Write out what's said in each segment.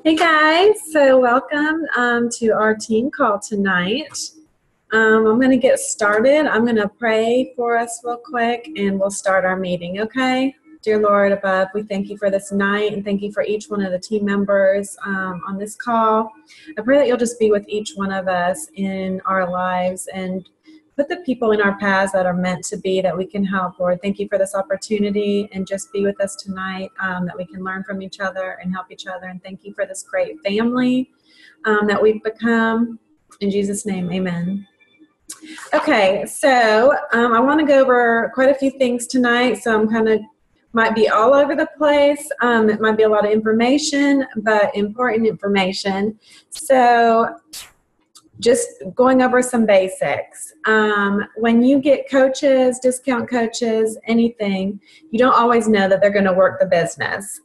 Hey guys, so welcome to our team call tonight. I'm going to get started. I'm going to pray for us real quick and we'll start our meeting, okay? Dear Lord above, we thank you for this night and thank you for each one of the team members on this call. I pray that you'll just be with each one of us in our lives and put the people in our paths that are meant to be that we can help, Lord. Thank you for this opportunity and just be with us tonight, that we can learn from each other and help each other. And thank you for this great family that we've become. In Jesus' name, amen. Okay, so I want to go over quite a few things tonight, so I'm kind of might be all over the place. It might be a lot of information, but important information. So just going over some basics. When you get coaches, discount coaches, anything, you don't always know that they're going to work the business.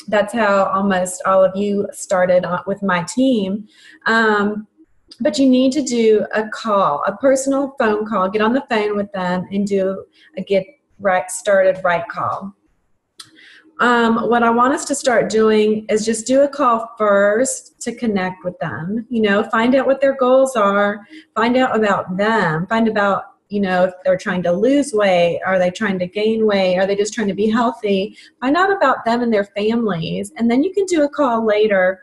That's how almost all of you started with my team. But you need to do a call, a personal phone call, get on the phone with them and do a get right started right call. What I want us to start doing is just do a call first to connect with them, find out what their goals are, find out about them, find about, if they're trying to lose weight, are they trying to gain weight, are they just trying to be healthy, find out about them and their families, and then you can do a call later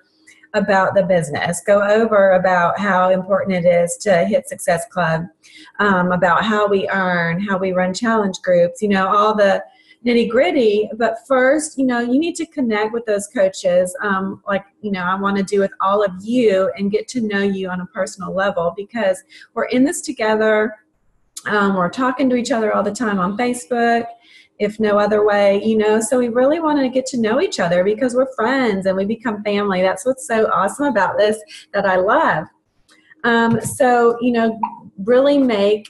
about the business, go over about how important it is to hit Success Club, about how we earn, how we run challenge groups, all the nitty gritty. But first, you need to connect with those coaches, I want to do with all of you and get to know you on a personal level because we're in this together. We're talking to each other all the time on Facebook, if no other way, so we really want to get to know each other because we're friends and we become family. That's what's so awesome about this that I love. Really make,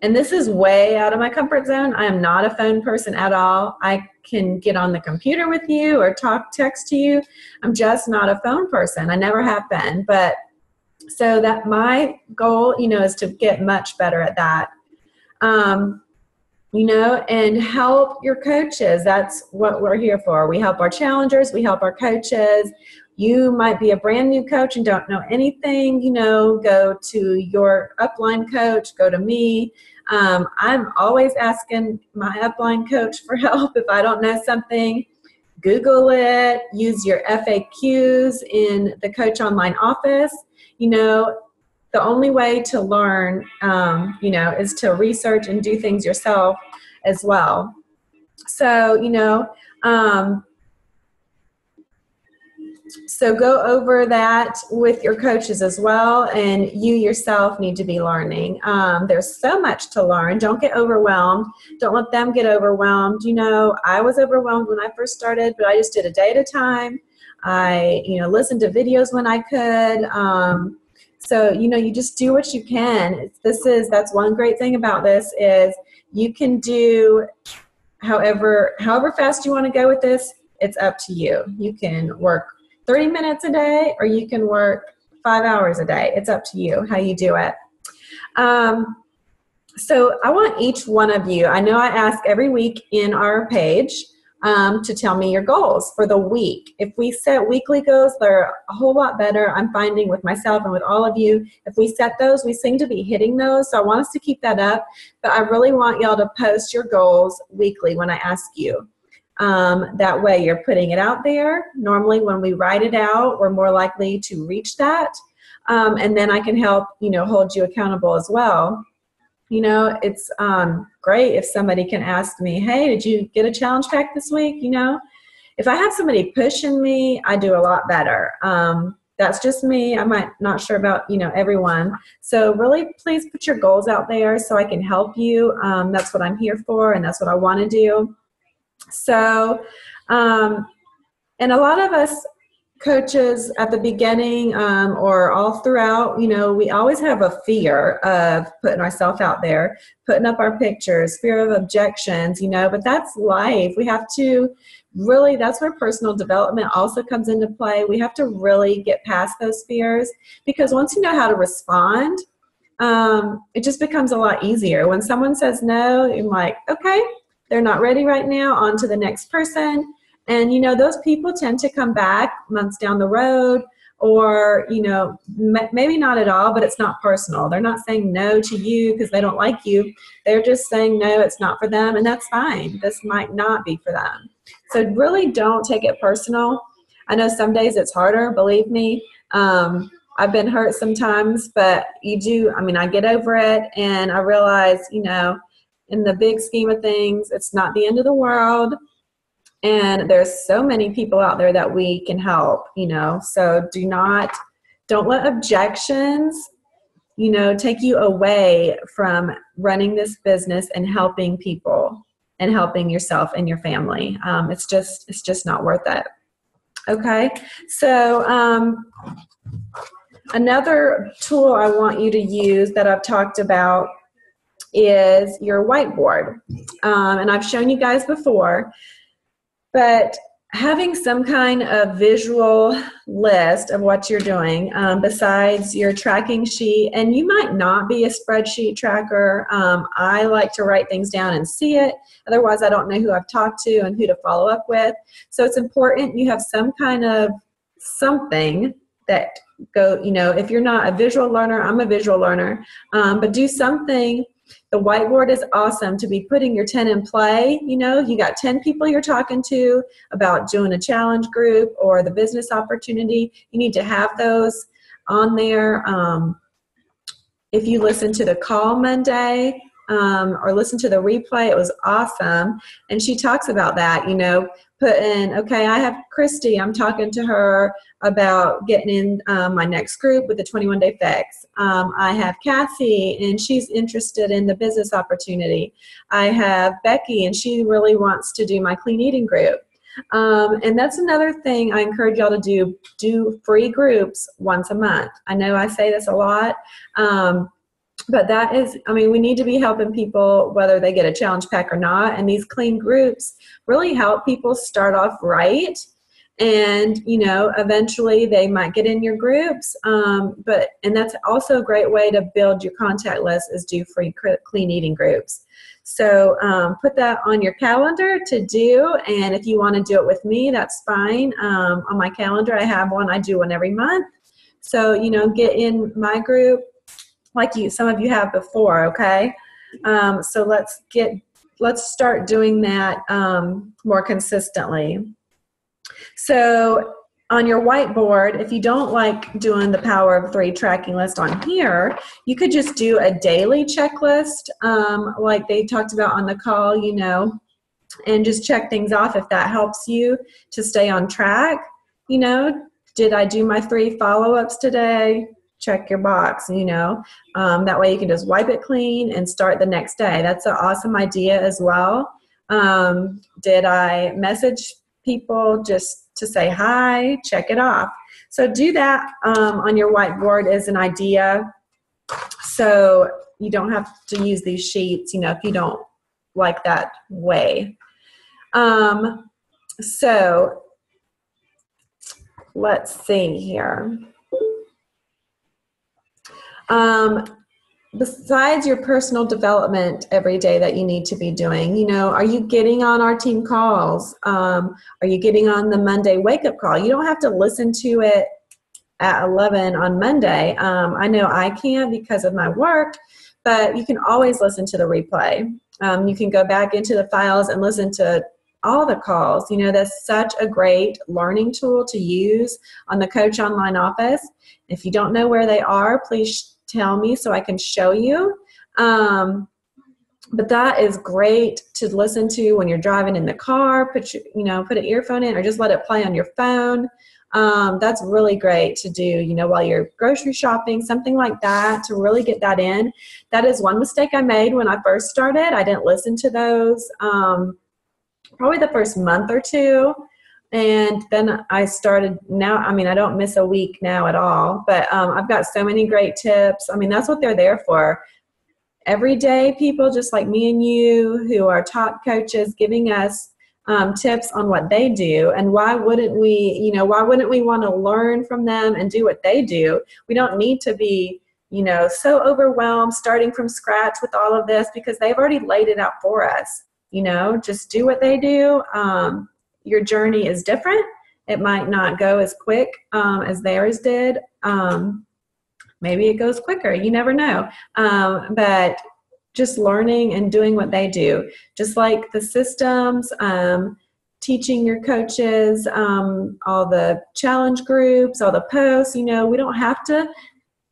and this is way out of my comfort zone. I am not a phone person at all. I can get on the computer with you or text to you. I'm just not a phone person. I never have been. But so that my goal, is to get much better at that. And help your coaches. That's what we're here for. We help our challengers. We help our coaches. You might be a brand new coach and don't know anything, go to your upline coach, go to me. I'm always asking my upline coach for help if I don't know something. Google it, use your FAQs in the Coach Online office. The only way to learn, is to research and do things yourself as well. So, so go over that with your coaches as well, and you yourself need to be learning. There's so much to learn. Don't get overwhelmed. Don't let them get overwhelmed. I was overwhelmed when I first started, but I just did a day at a time. I, listened to videos when I could. So, you just do what you can. That's one great thing about this is you can do however fast you want to go with this. It's up to you. You can work 30 minutes a day or you can work 5 hours a day. It's up to you how you do it. So I want each one of you, I know I ask every week in our page, to tell me your goals for the week. If we set weekly goals, they're a whole lot better. I'm finding with myself and with all of you, if we set those, we seem to be hitting those. So I want us to keep that up, but I really want y'all to post your goals weekly when I ask you. That way you're putting it out there. Normally when we write it out, we're more likely to reach that. And then I can help, hold you accountable as well. It's great if somebody can ask me, hey, did you get a challenge pack this week? If I have somebody pushing me, I do a lot better. That's just me. I might not sure about, everyone. So really, please put your goals out there so I can help you. That's what I'm here for, and that's what I want to do. So, and a lot of us coaches at the beginning or all throughout, we always have a fear of putting ourselves out there, putting up our pictures, fear of objections, but that's life. We have to really, that's where personal development also comes into play. We have to really get past those fears because once you know how to respond, it just becomes a lot easier. When someone says no, you're like, okay, they're not ready right now, on to the next person. And, those people tend to come back months down the road, or, maybe not at all, but it's not personal. They're not saying no to you because they don't like you. They're just saying, no, it's not for them, and that's fine. This might not be for them. So really don't take it personal. I know some days it's harder, believe me. I've been hurt sometimes, but I get over it, and I realize, in the big scheme of things, it's not the end of the world. And there's so many people out there that we can help, so don't let objections, take you away from running this business and helping people and helping yourself and your family. It's just not worth it. Okay. So, another tool I want you to use that I've talked about is your whiteboard. And I've shown you guys before, but having some kind of visual list of what you're doing besides your tracking sheet, and you might not be a spreadsheet tracker. I like to write things down and see it. Otherwise, I don't know who I've talked to and who to follow up with. So it's important you have some kind of something that if you're not a visual learner, I'm a visual learner, but do something. The whiteboard is awesome to be putting your 10 in play. You got 10 people you're talking to about doing a challenge group or the business opportunity. You need to have those on there. If you listen to the call Monday or listen to the replay, it was awesome. And she talks about that, put in, okay, I have Christy. I'm talking to her about getting in my next group with the 21-day fix. I have Cassie, and she's interested in the business opportunity. I have Becky, and she really wants to do my clean eating group. And that's another thing I encourage y'all to do free groups once a month. I know I say this a lot, but that is, we need to be helping people whether they get a challenge pack or not. And these clean groups really help people start off right. And, eventually they might get in your groups. And that's also a great way to build your contact list is do free clean eating groups. So put that on your calendar to do. And if you want to do it with me, that's fine. On my calendar, I have one. I do one every month. So, get in my group like some of you have before. Okay. So let's start doing that more consistently. So on your whiteboard, if you don't like doing the Power of 3 tracking list on here, you could just do a daily checklist like they talked about on the call, and just check things off if that helps you to stay on track. Did I do my 3 follow-ups today? Check your box, that way you can just wipe it clean and start the next day. That's an awesome idea as well. Did I message people just to say hi? Check it off. So do that on your whiteboard as an idea. So you don't have to use these sheets, if you don't like that way. So let's see here. Besides your personal development every day that you need to be doing, are you getting on our team calls? Are you getting on the Monday wake-up call? You don't have to listen to it at 11 on Monday. I know I can't because of my work, but you can always listen to the replay. You can go back into the files and listen to all the calls. That's such a great learning tool to use on the Coach Online Office. If you don't know where they are, please tell me so I can show you. But that is great to listen to when you're driving in the car. Put an earphone in or just let it play on your phone. That's really great to do, while you're grocery shopping, something like that, to really get that in. That is one mistake I made when I first started. I didn't listen to those probably the first month or two. And then I started now, I don't miss a week now at all, but I've got so many great tips. That's what they're there for. Everyday people just like me and you who are top coaches giving us tips on what they do. And why wouldn't we want to learn from them and do what they do? We don't need to be, so overwhelmed starting from scratch with all of this because they've already laid it out for us. Just do what they do. your journey is different. It might not go as quick as theirs did. Maybe it goes quicker. You never know. But just learning and doing what they do, just like the systems, teaching your coaches, all the challenge groups, all the posts, we don't have to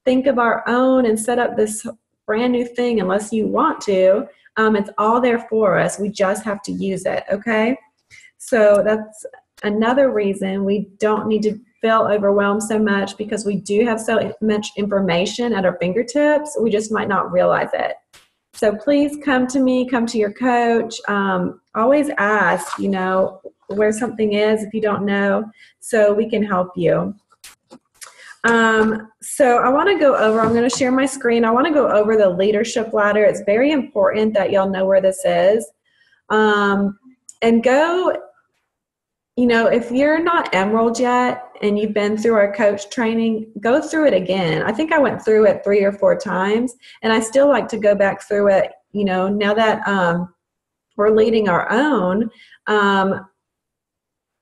think of our own and set up this brand new thing unless you want to. It's all there for us. We just have to use it, okay? So that's another reason we don't need to feel overwhelmed so much, because we do have so much information at our fingertips. We just might not realize it. So please come to me, come to your coach. Always ask, where something is if you don't know, so we can help you. So I want to go over, I'm going to share my screen. I want to go over the leadership ladder. It's very important that y'all know where this is. And go, if you're not Emerald yet and you've been through our coach training, go through it again. I think I went through it 3 or 4 times, and I still like to go back through it, now that we're leading our own.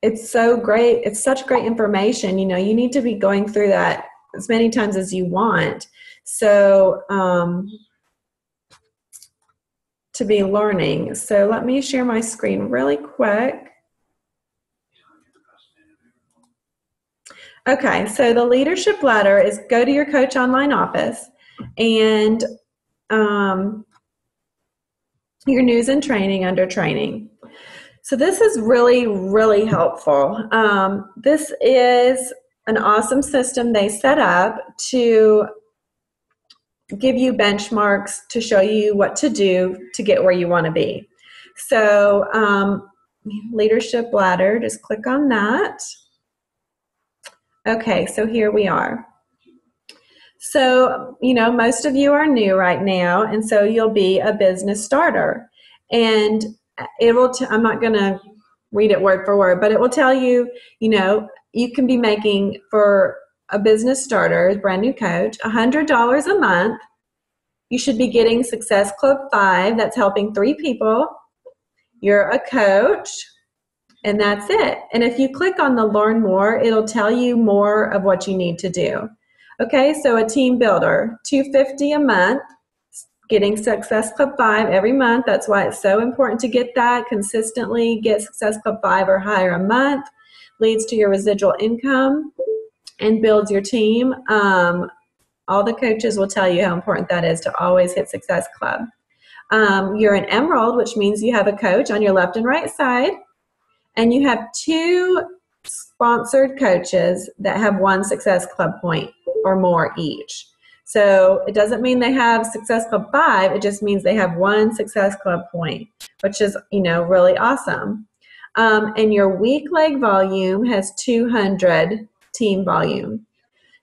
It's so great. It's such great information. You need to be going through that as many times as you want. So to be learning. So let me share my screen really quick. Okay, so the leadership ladder is go to your coach online office, and your news and training under training. So this is really, really helpful. This is an awesome system they set up to give you benchmarks to show you what to do to get where you want to be. So leadership ladder, just click on that. Okay, so here we are. So, most of you are new right now, and so you'll be a business starter. And it will, I'm not going to read it word for word, but it will tell you, you can be making, for a business starter, brand new coach, $100 a month. You should be getting Success Club 5, that's helping 3 people. You're a coach. And that's it. And if you click on the Learn More, it'll tell you more of what you need to do. Okay, so a team builder, $250 a month, getting Success Club 5 every month. That's why it's so important to get that consistently. Get Success Club 5 or higher a month. Leads to your residual income and builds your team. All the coaches will tell you how important that is to always hit Success Club. You're an Emerald, which means you have a coach on your left and right side. And you have 2 sponsored coaches that have 1 Success Club point or more each. So it doesn't mean they have Success Club 5. It just means they have 1 Success Club point, which is, really awesome. And your week leg volume has 200 team volume.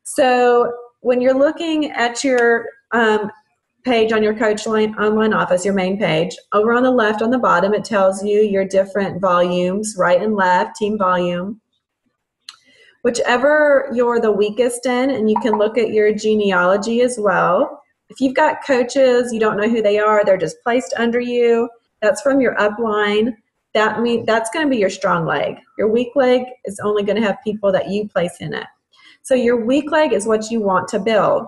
So when you're looking at your page on your Coach Online Office, your main page, over on the left on the bottom, it tells you your different volumes, right and left, team volume. Whichever you're the weakest in, and you can look at your genealogy as well. If you've got coaches, you don't know who they are, they're just placed under you, that's from your upline. That's going to be your strong leg. Your weak leg is only going to have people that you place in it. So your weak leg is what you want to build.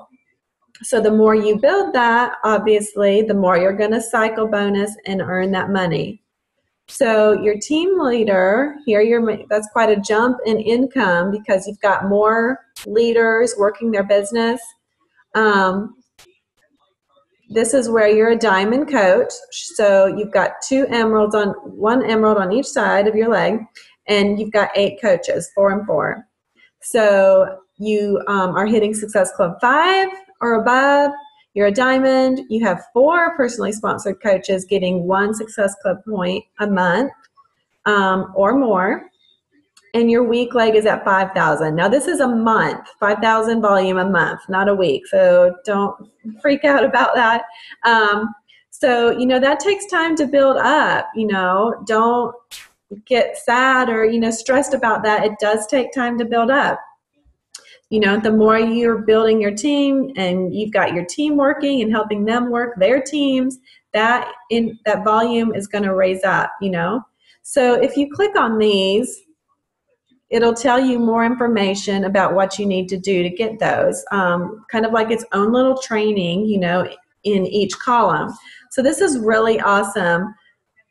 So the more you build that, obviously, the more you're going to cycle bonus and earn that money. So your team leader, that's quite a jump in income because you've got more leaders working their business. This is where you're a diamond coach. So you've got 1 emerald on each side of your leg, and you've got 8 coaches, 4 and 4. So you are hitting Success Club 5 or above. You're a diamond. You have 4 personally sponsored coaches getting 1 Success Club point a month or more. And your week leg is at 5,000. Now this is a month, 5,000 volume a month, not a week. So don't freak out about that. So, that takes time to build up, don't get sad or, stressed about that. It does take time to build up. The more you're building your team and you've got your team working and helping them work their teams, that volume is going to raise up, So if you click on these, it'll tell you more information about what you need to do to get those, kind of like its own little training, in each column. So this is really awesome.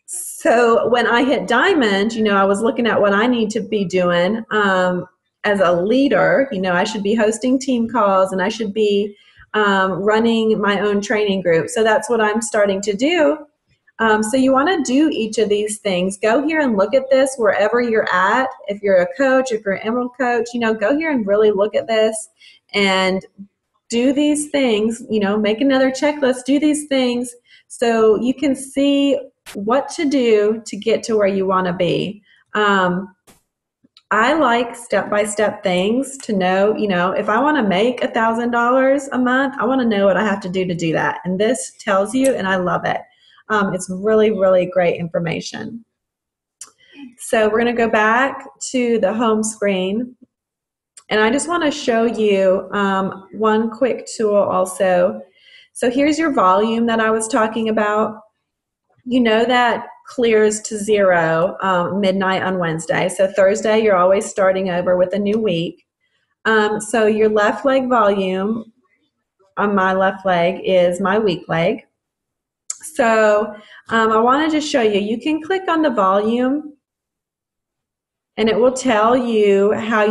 So when I hit diamond, I was looking at what I need to be doing as a leader. I should be hosting team calls, and I should be running my own training group. So that's what I'm starting to do. So you want to do each of these things. Go here and look at this wherever you're at. If you're a coach, if you're an Emerald coach, go here and really look at this and do these things, make another checklist, do these things so you can see what to do to get to where you want to be. I like step-by-step things to know, if I want to make $1,000 a month, I want to know what I have to do that. And this tells you, and I love it. It's really, really great information. So we're going to go back to the home screen. And I just want to show you one quick tool also. So here's your volume that I was talking about. That clears to 0 midnight on Wednesday. So Thursday, you're always starting over with a new week. So your left leg volume on my left leg is my weak leg. So I wanted to show you, you can click on the volume and it will tell you how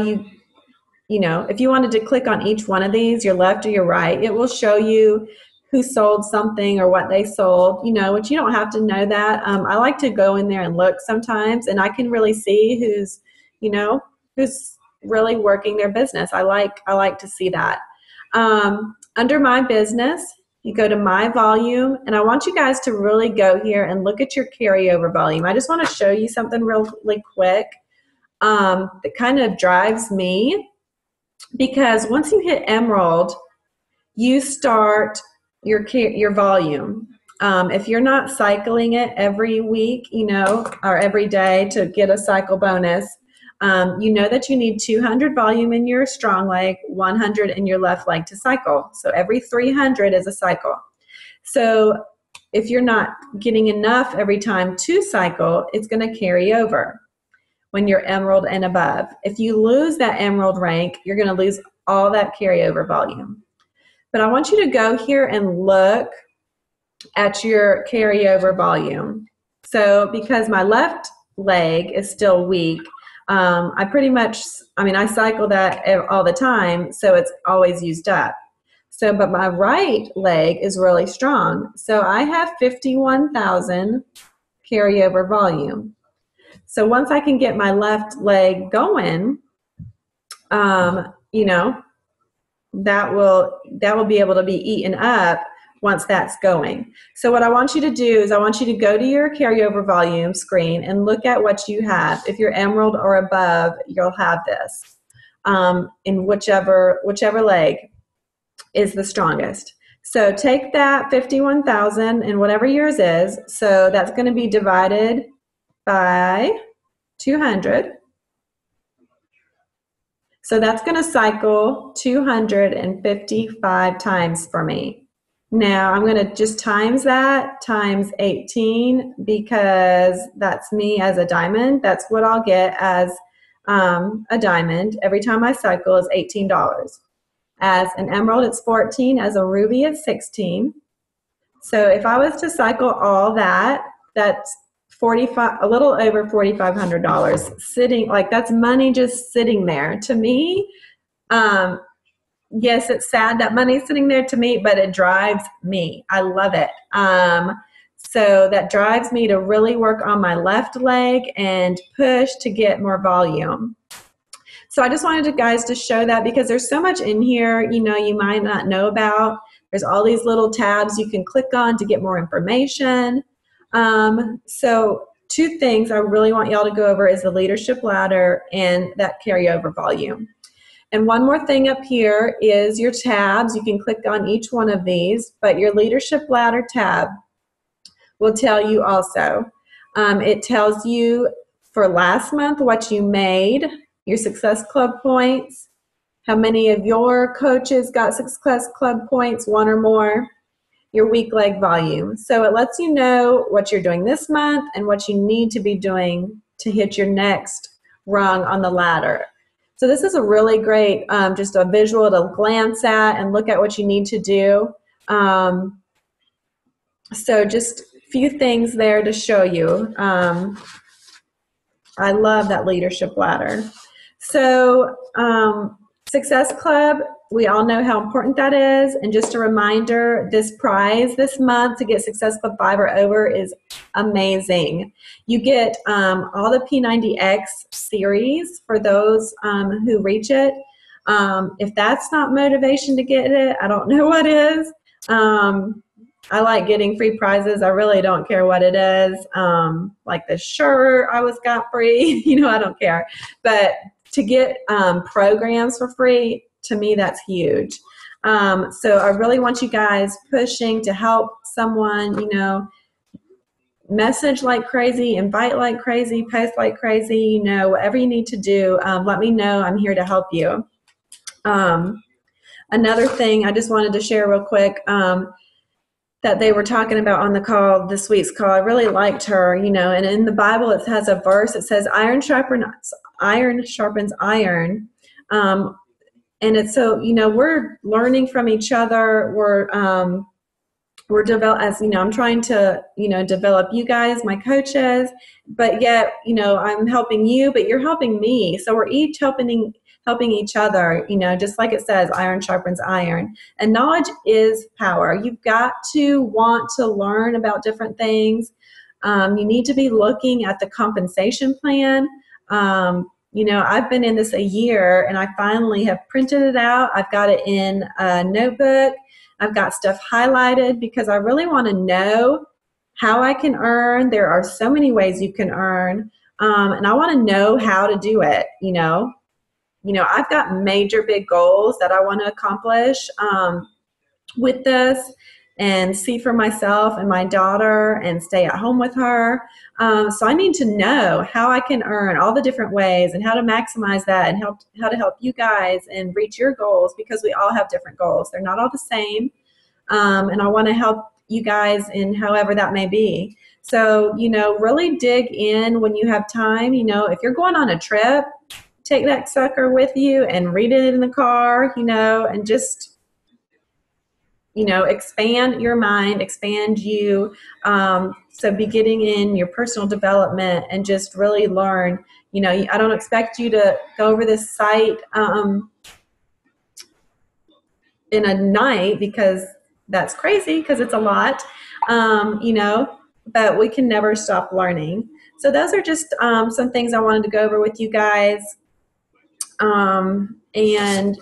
if you wanted to click on each one of these, your left or your right, it will show you who sold something or what they sold, which you don't have to know that. I like to go in there and look sometimes, and I can really see who's really working their business. I like to see that. Under my business, you go to my volume, and I want you guys to really go here and look at your carryover volume. I just want to show you something really quick that kind of drives me, because once you hit Emerald, you start your volume. If you're not cycling it every week, or every day to get a cycle bonus, that you need 200 volume in your strong leg, 100 in your left leg to cycle. So every 300 is a cycle. So if you're not getting enough every time to cycle, it's going to carry over when you're Emerald and above. If you lose that Emerald rank, you're going to lose all that carryover volume. But I want you to go here and look at your carryover volume. So because my left leg is still weak, I cycle that all the time, so it's always used up. So, but my right leg is really strong. So I have 51,000 carryover volume. So once I can get my left leg going, that will be able to be eaten up once that's going. So what I want you to do is I want you to go to your carryover volume screen and look at what you have. If you're Emerald or above, you'll have this in whichever leg is the strongest. So take that 51,000 and whatever yours is, so that's going to be divided by 200. So that's going to cycle 255 times for me. Now I'm going to just times that times 18, because that's me as a diamond. That's what I'll get as a diamond. Every time I cycle is $18. As an Emerald, it's 14. As a Ruby, it's 16. So if I was to cycle all that, that's a little over $4,500 sitting, like that's money just sitting there. To me, yes, it's sad that money's sitting there to me, but it drives me. I love it. So that drives me to really work on my left leg and push to get more volume. So I just wanted you guys to show that, because there's so much in here, you might not know about. There's all these little tabs you can click on to get more information. So 2 things I really want y'all to go over is the leadership ladder and that carryover volume. And one more thing up here is your tabs. You can click on each one of these, but your leadership ladder tab will tell you also. It tells you for last month what you made, your Success Club points, how many of your coaches got Success Club points, 1 or more. your week leg volume. So it lets you know what you're doing this month and what you need to be doing to hit your next rung on the ladder. So this is a really great, just a visual to glance at and look at what you need to do. So just a few things there to show you. I love that leadership ladder. So Success Club, we all know how important that is. And just a reminder, this prize this month to get Success Club 5 or over is amazing. You get all the P90X series for those who reach it. If that's not motivation to get it, I don't know what is. I like getting free prizes. I really don't care what it is. Like the shirt I got free, I don't care. But to get programs for free, to me, that's huge. So I really want you guys pushing to help someone, message like crazy, invite like crazy, post like crazy, whatever you need to do, let me know. I'm here to help you. Another thing I just wanted to share real quick, that they were talking about on the call, this week's call. I really liked her, and in the Bible it has a verse that says iron sharpens iron. And it's so, we're learning from each other. We're I'm trying to, develop you guys, my coaches, but yet, I'm helping you, but you're helping me. So we're each helping each other, just like it says, iron sharpens iron. And knowledge is power. You've got to want to learn about different things. You need to be looking at the compensation plan. I've been in this a year, and I finally have printed it out. I've got it in a notebook. I've got stuff highlighted because I really want to know how I can earn. There are so many ways you can earn, and I want to know how to do it, I've got major big goals that I want to accomplish with this, and see for myself and my daughter and stay at home with her. So I need to know how I can earn, all the different ways, and how to maximize that, and how to help you guys and reach your goals, because we all have different goals. They're not all the same. And I want to help you guys in however that may be. So, really dig in when you have time. If you're going on a trip, take that sucker with you and read it in the car, and just, expand your mind, expand you. So be getting in your personal development and just really learn. I don't expect you to go over this site in a night, because that's crazy, because it's a lot, but we can never stop learning. So those are just some things I wanted to go over with you guys. And,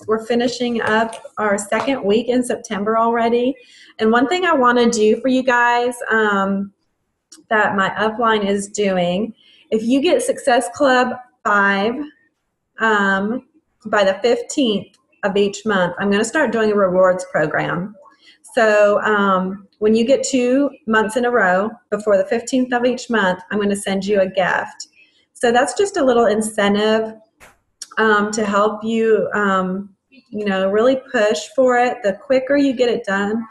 we're finishing up our second week in September already. And one thing I want to do for you guys that my upline is doing, if you get Success Club 5 by the 15th of each month, I'm going to start doing a rewards program. So when you get 2 months in a row before the 15th of each month, I'm going to send you a gift. So that's just a little incentive to help you, really push for it. The quicker you get it done,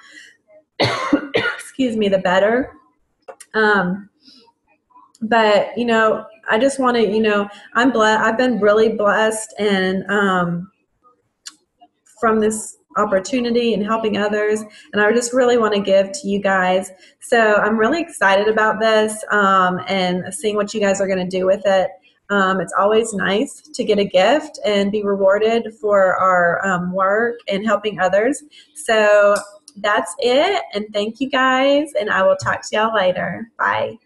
excuse me, the better. But, I just want to, I've been really blessed, and from this opportunity and helping others, and I just really want to give to you guys. So I'm really excited about this, and seeing what you guys are going to do with it. It's always nice to get a gift and be rewarded for our work and helping others. So that's it, and thank you guys, and I will talk to y'all later. Bye.